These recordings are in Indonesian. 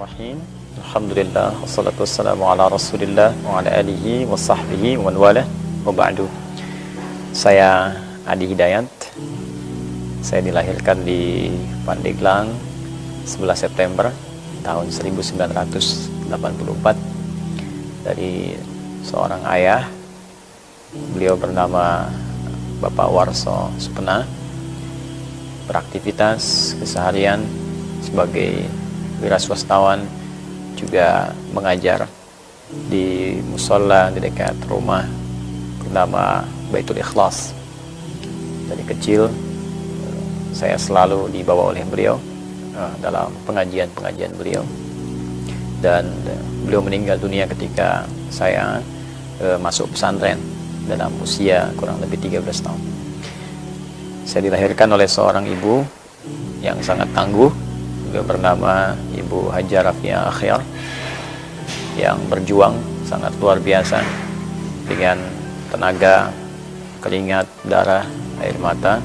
Bismillahirrahmanirrahim. Alhamdulillah, wassalatu wassalamu ala rasulillah wa ala alihi wa sahbihi wa man walah wa ba'du. Saya Adi Hidayat. Saya dilahirkan di Pandeglang 11 September tahun 1984 dari seorang ayah. Beliau bernama Bapak Warso Supena. Beraktivitas keseharian sebagai wira swastawan, juga mengajar di musola di dekat rumah bernama Baitul Ikhlas. Dari kecil saya selalu dibawa oleh beliau dalam pengajian-pengajian beliau, dan beliau meninggal dunia ketika saya masuk pesantren dalam usia kurang lebih 13 tahun. Saya dilahirkan oleh seorang ibu yang sangat tangguh. Beliau bernama Ibu Hajar Rafia Akhyar, yang berjuang sangat luar biasa dengan tenaga, keringat, darah, air mata,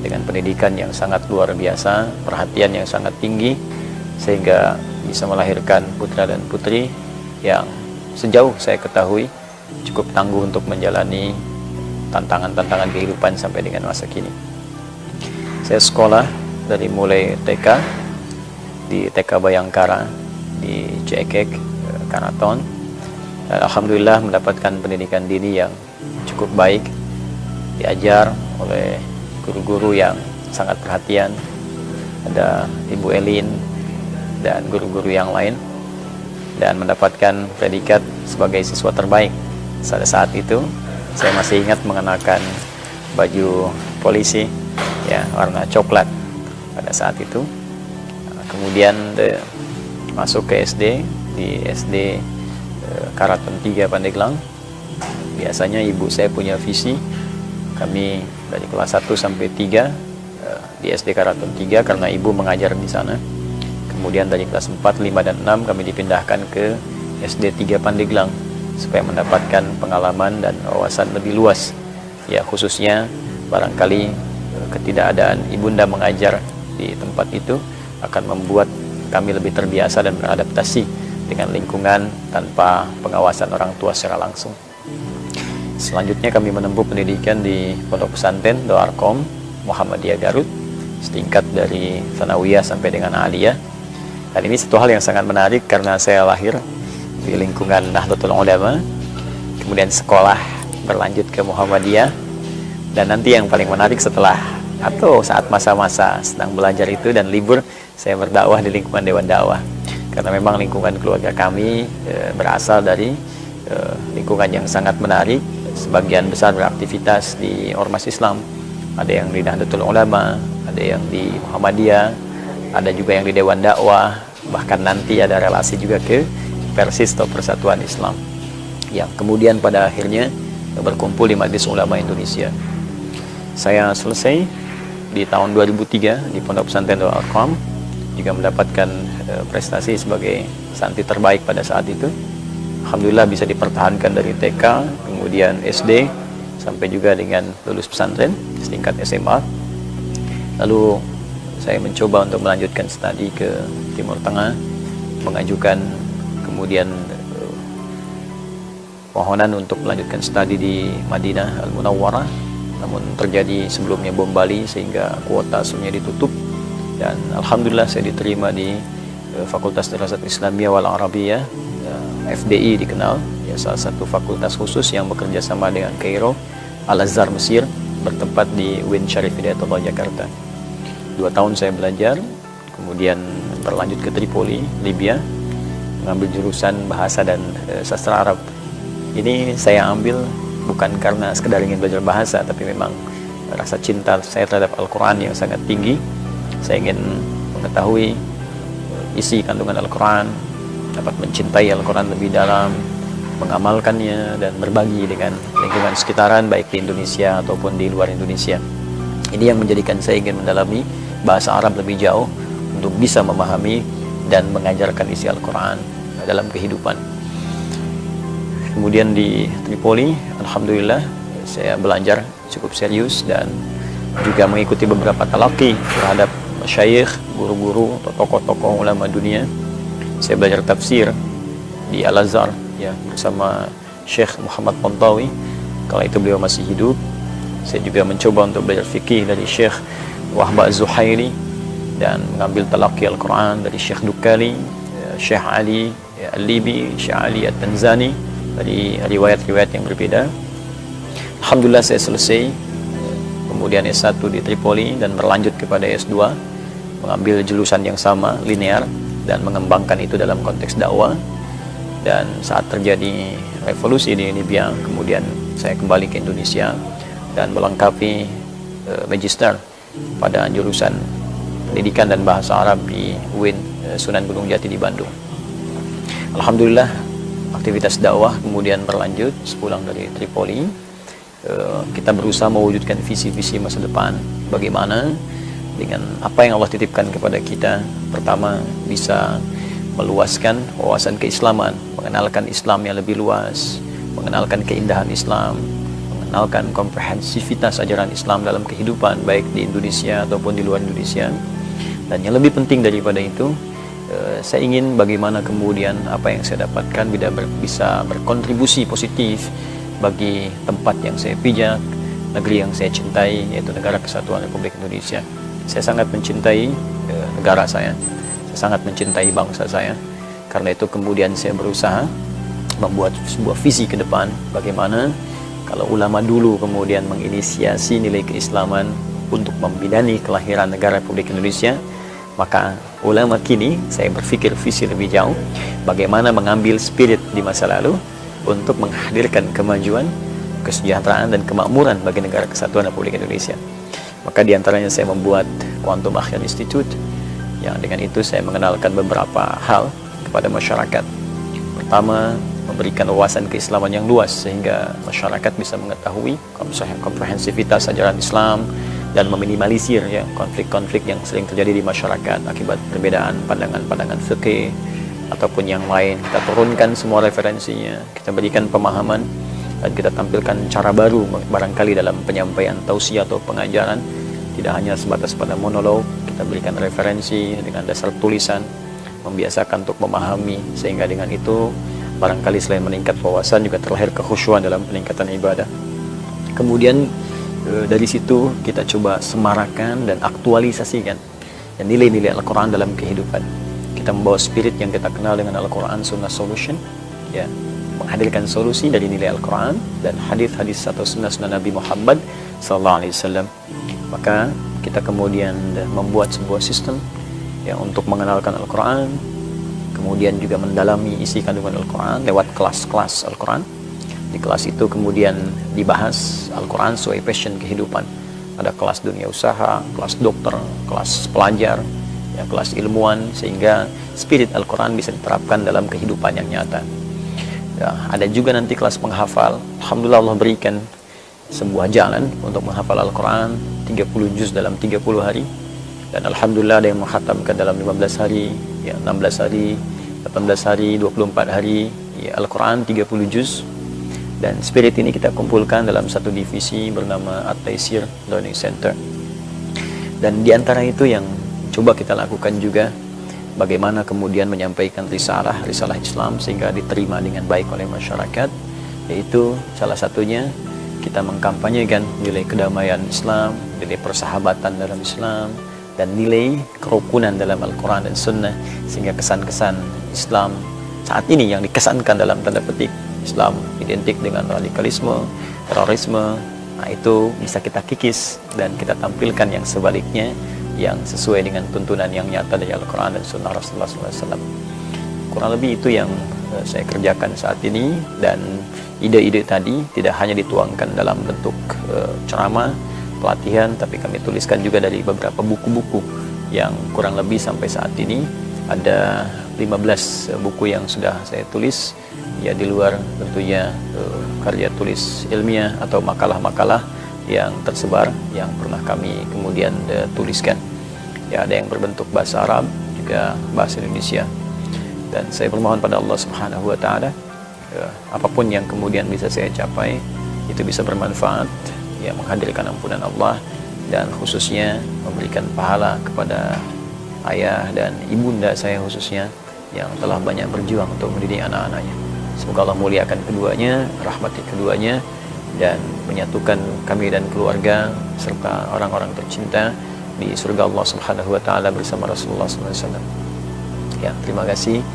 dengan pendidikan yang sangat luar biasa, perhatian yang sangat tinggi, sehingga bisa melahirkan putra dan putri yang sejauh saya ketahui cukup tangguh untuk menjalani tantangan-tantangan kehidupan sampai dengan masa kini. Saya sekolah dari mulai TK di TK Bayangkara di Cekek, Karaton. Alhamdulillah mendapatkan pendidikan dini yang cukup baik, diajar oleh guru-guru yang sangat perhatian. Ada Ibu Elin dan guru-guru yang lain, dan mendapatkan predikat sebagai siswa terbaik. Pada saat itu saya masih ingat mengenakan baju polisi ya, warna coklat pada saat itu. Kemudian masuk ke SD di SD Karaton 3 Pandeglang. Biasanya ibu saya punya visi kami dari kelas 1 sampai 3 di SD Karaton 3 karena ibu mengajar di sana. Kemudian dari kelas 4, 5 dan 6 kami dipindahkan ke SD 3 Pandeglang supaya mendapatkan pengalaman dan wawasan lebih luas. Ya, khususnya barangkali ketidakadaan ibunda mengajar di tempat itu akan membuat kami lebih terbiasa dan beradaptasi dengan lingkungan tanpa pengawasan orang tua secara langsung. Selanjutnya kami menempuh pendidikan di Pondok Pesantren Doarkom Muhammadiyah Garut, setingkat dari Tsanawiyah sampai dengan Aliyah. Dan ini satu hal yang sangat menarik karena saya lahir di lingkungan Nahdlatul Ulama, kemudian sekolah berlanjut ke Muhammadiyah, dan nanti yang paling menarik setelah atau saat masa-masa sedang belajar itu dan libur, saya berdakwah di lingkungan Dewan Dakwah. Karena memang lingkungan keluarga kami berasal dari lingkungan yang sangat menarik. Sebagian besar beraktivitas di Ormas Islam. Ada yang di Nahdlatul Ulama, ada yang di Muhammadiyah, ada juga yang di Dewan Dakwah, bahkan nanti ada relasi juga ke Persis atau Persatuan Islam, yang kemudian pada akhirnya berkumpul di Majelis Ulama Indonesia. Saya selesai di tahun 2003 di Pondok Pesantren Doarkom, juga mendapatkan prestasi sebagai santri terbaik pada saat itu. Alhamdulillah bisa dipertahankan dari TK, kemudian SD, sampai juga dengan lulus pesantren setingkat SMA. Lalu saya mencoba untuk melanjutkan studi ke Timur Tengah, mengajukan kemudian permohonan untuk melanjutkan studi di Madinah Al-Munawwarah, namun terjadi sebelumnya bom Bali sehingga kuota semuanya ditutup, dan alhamdulillah saya diterima di Fakultas Dirasat Islamiyah wal Arabiyah, FDI dikenal ya, salah satu fakultas khusus yang bekerja sama dengan Kairo Al-Azhar Mesir, bertempat di UIN Syarif Hidayatullah Jakarta. 2 tahun saya belajar, kemudian berlanjut ke Tripoli, Libya, mengambil jurusan bahasa dan sastra Arab. Ini saya ambil bukan karena sekedar ingin belajar bahasa, tapi memang rasa cinta saya terhadap Al-Quran yang sangat tinggi. Saya ingin mengetahui isi kandungan Al-Quran, dapat mencintai Al-Quran lebih dalam, mengamalkannya, dan berbagi dengan lingkungan sekitaran, baik di Indonesia ataupun di luar Indonesia. Ini yang menjadikan saya ingin mendalami bahasa Arab lebih jauh untuk bisa memahami dan mengajarkan isi Al-Quran dalam kehidupan. Kemudian di Tripoli, alhamdulillah saya belajar cukup serius dan juga mengikuti beberapa talaki terhadap masyayikh, guru-guru atau tokoh-tokoh ulama dunia saya belajar tafsir di Al-Azhar ya bersama Syekh Muhammad Pontawi kala itu beliau masih hidup. Saya juga mencoba untuk belajar fikih dari Syekh Wahba Az-Zuhairi dan mengambil talaqi Al-Quran dari Syekh Dukali, Syekh Ali Al-Libi, Syekh Ali At-Tanzani, dari riwayat-riwayat yang berbeda. Alhamdulillah saya selesai, kemudian S1 di Tripoli dan berlanjut kepada S2, mengambil jurusan yang sama, linear, dan mengembangkan itu dalam konteks dakwah. Dan saat terjadi revolusi di Libya, kemudian saya kembali ke Indonesia dan melengkapi magister pada jurusan pendidikan dan bahasa Arab di UIN Sunan Gunung Jati di Bandung. Alhamdulillah aktivitas dakwah kemudian berlanjut. Sepulang dari Tripoli, kita berusaha mewujudkan visi-visi masa depan, bagaimana dengan apa yang Allah titipkan kepada kita. Pertama, bisa meluaskan wawasan keislaman, mengenalkan Islam yang lebih luas, mengenalkan keindahan Islam, mengenalkan komprehensivitas ajaran Islam dalam kehidupan baik di Indonesia ataupun di luar Indonesia. Dan yang lebih penting daripada itu, saya ingin bagaimana kemudian apa yang saya dapatkan bisa berkontribusi positif bagi tempat yang saya pijak, negeri yang saya cintai, yaitu Negara Kesatuan Republik Indonesia. Saya sangat mencintai negara saya sangat mencintai bangsa saya. Karena itu kemudian saya berusaha membuat sebuah visi ke depan, bagaimana kalau ulama dulu kemudian menginisiasi nilai keislaman untuk membidani kelahiran negara Republik Indonesia, maka ulama kini saya berpikir visi lebih jauh, bagaimana mengambil spirit di masa lalu untuk menghadirkan kemajuan, kesejahteraan dan kemakmuran bagi Negara Kesatuan Republik Indonesia. Maka diantaranya saya membuat Quantum Akhyar Institute, yang dengan itu saya mengenalkan beberapa hal kepada masyarakat. Pertama, memberikan wawasan keislaman yang luas sehingga masyarakat bisa mengetahui komprehensivitas ajaran Islam dan meminimalisir ya konflik-konflik yang sering terjadi di masyarakat akibat perbedaan pandangan-pandangan fikih ataupun yang lain. Kita turunkan semua referensinya, kita berikan pemahaman dan kita tampilkan cara baru barangkali dalam penyampaian tausiah atau pengajaran. Tidak hanya sebatas pada monolog, kita berikan referensi dengan dasar tulisan, membiasakan untuk memahami, sehingga dengan itu barangkali selain meningkat wawasan juga terlahir kekhusyuan dalam peningkatan ibadah. Kemudian dari situ kita coba semarakan dan aktualisasikan nilai-nilai Al-Quran dalam kehidupan. Kita membawa spirit yang kita kenal dengan Al-Quran Sunnah Solution, ya, menghadirkan solusi dari nilai Al-Quran dan hadis-hadis atau sunnah-sunnah Nabi Muhammad SAW. Maka kita kemudian membuat sebuah sistem ya untuk mengenalkan Al-Quran, kemudian juga mendalami isi kandungan Al-Quran lewat kelas-kelas Al-Quran. Di kelas itu kemudian dibahas Al-Quran sesuai passion kehidupan. Ada kelas dunia usaha, kelas dokter, kelas pelajar, ya, kelas ilmuwan, sehingga spirit Al-Quran bisa diterapkan dalam kehidupan yang nyata. Ya, ada juga nanti kelas penghafal. Alhamdulillah Allah berikan sebuah jalan untuk menghafal Al-Quran 30 juz dalam 30 hari, dan Alhamdulillah ada yang menghatamkan dalam 15 hari, ya, 16 hari, 18 hari, 24 hari, ya, Al-Quran 30 juz. Dan spirit ini kita kumpulkan dalam satu divisi bernama At-Taisir Learning Center. Dan diantara itu yang coba kita lakukan juga, bagaimana kemudian menyampaikan risalah Islam sehingga diterima dengan baik oleh masyarakat, yaitu salah satunya kita mengkampanyekan nilai kedamaian Islam, nilai persahabatan dalam Islam, dan nilai kerukunan dalam Al-Quran dan Sunnah, sehingga kesan-kesan Islam saat ini yang dikesankan dalam tanda petik Islam identik dengan radikalisme, terorisme, nah itu bisa kita kikis dan kita tampilkan yang sebaliknya, yang sesuai dengan tuntunan yang nyata dari Al-Quran dan Sunnah Rasulullah SAW. Kurang lebih itu yang saya kerjakan saat ini, dan ide-ide tadi tidak hanya dituangkan dalam bentuk ceramah, pelatihan, tapi kami tuliskan juga dari beberapa buku-buku yang kurang lebih sampai saat ini ada 15 buku yang sudah saya tulis, ya, di luar tentunya karya tulis ilmiah atau makalah-makalah yang tersebar yang pernah kami kemudian tuliskan. Ya, ada yang berbentuk bahasa Arab, juga bahasa Indonesia. Dan saya bermohon pada Allah Subhanahu wa Ta'ala, apapun yang kemudian bisa saya capai itu bisa bermanfaat, ya, menghadirkan ampunan Allah, dan khususnya memberikan pahala kepada ayah dan ibunda saya khususnya yang telah banyak berjuang untuk mendidik anak-anaknya. Semoga Allah muliakan keduanya, rahmati keduanya, dan menyatukan kami dan keluarga serta orang-orang tercinta di surga Allah Subhanahu wa taala bersama Rasulullah SAW. Ya, terima kasih.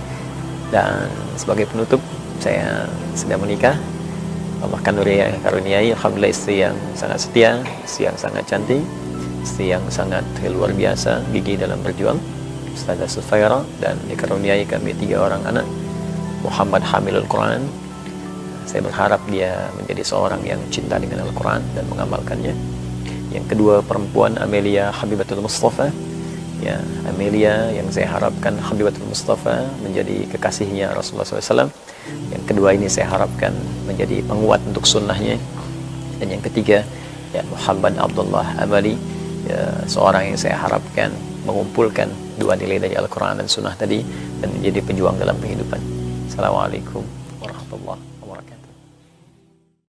Dan sebagai penutup, saya sedang menikah. Allah karuniai alhamdulillah istri yang sangat setia, istri yang sangat cantik, istri yang sangat luar biasa gigih dalam berjuang, Ustazah Sufaira, dan dikaruniai kami 3 orang anak. Muhammad hamilul Quran, saya berharap dia menjadi seorang yang cinta dengan Al-Quran dan mengamalkannya. Yang kedua perempuan Amelia Habibatul Mustafa, ya, Amelia yang saya harapkan Habibatul Mustafa menjadi kekasihnya Rasulullah SAW. Yang kedua ini saya harapkan menjadi penguat untuk sunnahnya. Dan yang ketiga, ya, Muhammad Abdullah Amali, ya, seorang yang saya harapkan mengumpulkan 2 nilai dari Al-Quran dan Sunnah tadi dan menjadi pejuang dalam kehidupan. Assalamualaikum